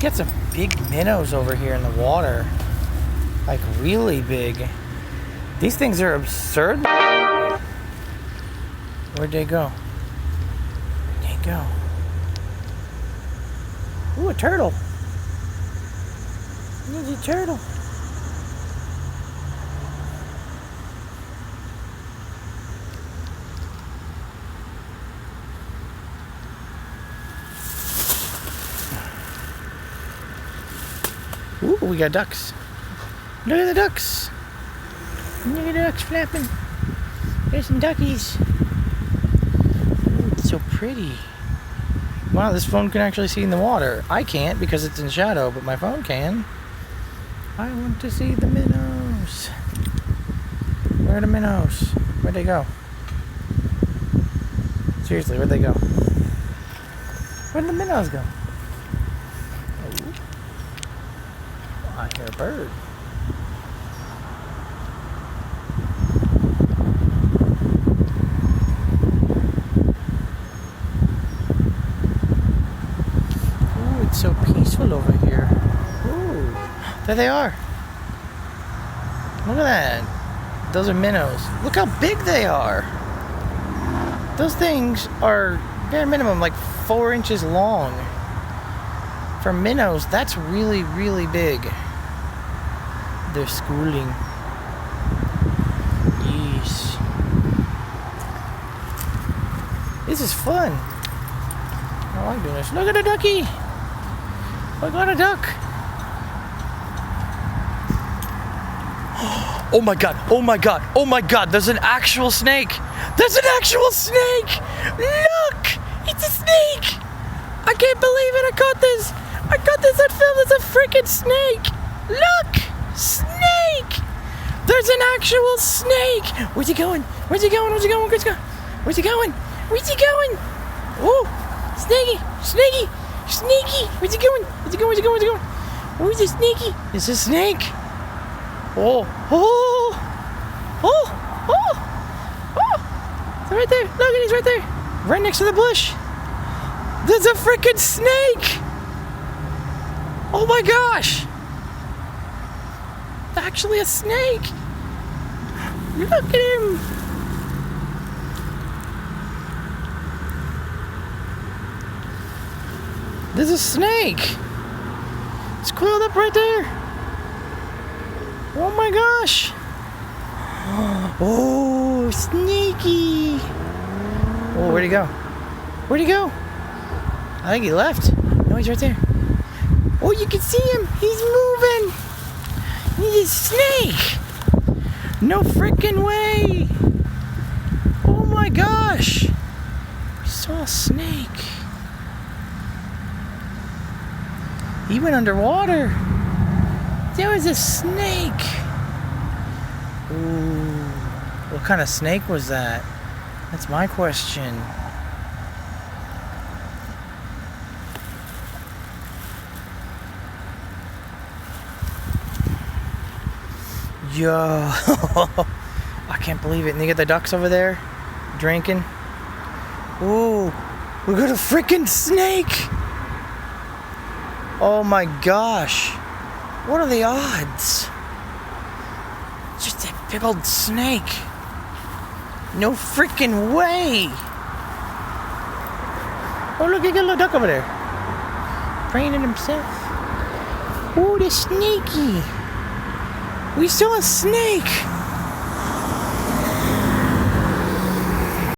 got some big minnows over here in the water. Like, really big. These things are absurd. Where'd they go? Where'd they go? Ooh, a turtle. There's a turtle. Ooh, we got ducks. Look at the ducks. Look at the ducks flapping. There's some duckies. Ooh, it's so pretty. Wow, this phone can actually see in the water. I can't because it's in shadow, but my phone can. I want to see the minnows. Where are the minnows? Where'd they go? Seriously, where'd they go? Where'd the minnows go? I hear a bird. Ooh, it's so peaceful over here. Ooh, there they are. Look at that. Those are minnows. Look how big they are. Those things are bare minimum like 4 inches long. For minnows, that's really, really big. They're schooling. Yes. This is fun. I like doing this. Look at a ducky. I got a duck. Oh my god, oh my god, oh my god, there's an actual snake. There's an actual snake. Look, it's a snake. I can't believe it, I caught this. I got this on film. It's a freaking snake. Look! Snake! There's an actual snake! Where's he going? Where's he going? Where's he going? Where's he going? Where's he going? Where's he going? Oh! Snaky! Snaky! Sneaky! Where's he going? Where's he going? Where's he going? Where's he going? Where's the snaky? It's a snake! Oh! Oh! Oh! Oh! Oh! It's right there! Look, he's right there! Right next to the bush! There's a freaking snake! Oh my gosh! Actually a snake! Look at him! There's a snake! It's coiled up right there! Oh my gosh! Oh, snaky! Oh, where'd he go? Where'd he go? I think he left. No, he's right there. Oh, you can see him! He's moving! He's a snake! No freaking way! Oh my gosh! We saw a snake. He went underwater. There was a snake. Ooh. What kind of snake was that? That's my question. Yo, I can't believe it. And you get the ducks over there drinking. Ooh, we got a freaking snake. Oh my gosh. What are the odds? Just that big old snake. No freaking way. Oh, look, you got a little duck over there. Praying in himself. Ooh, the snaky. We saw a snake!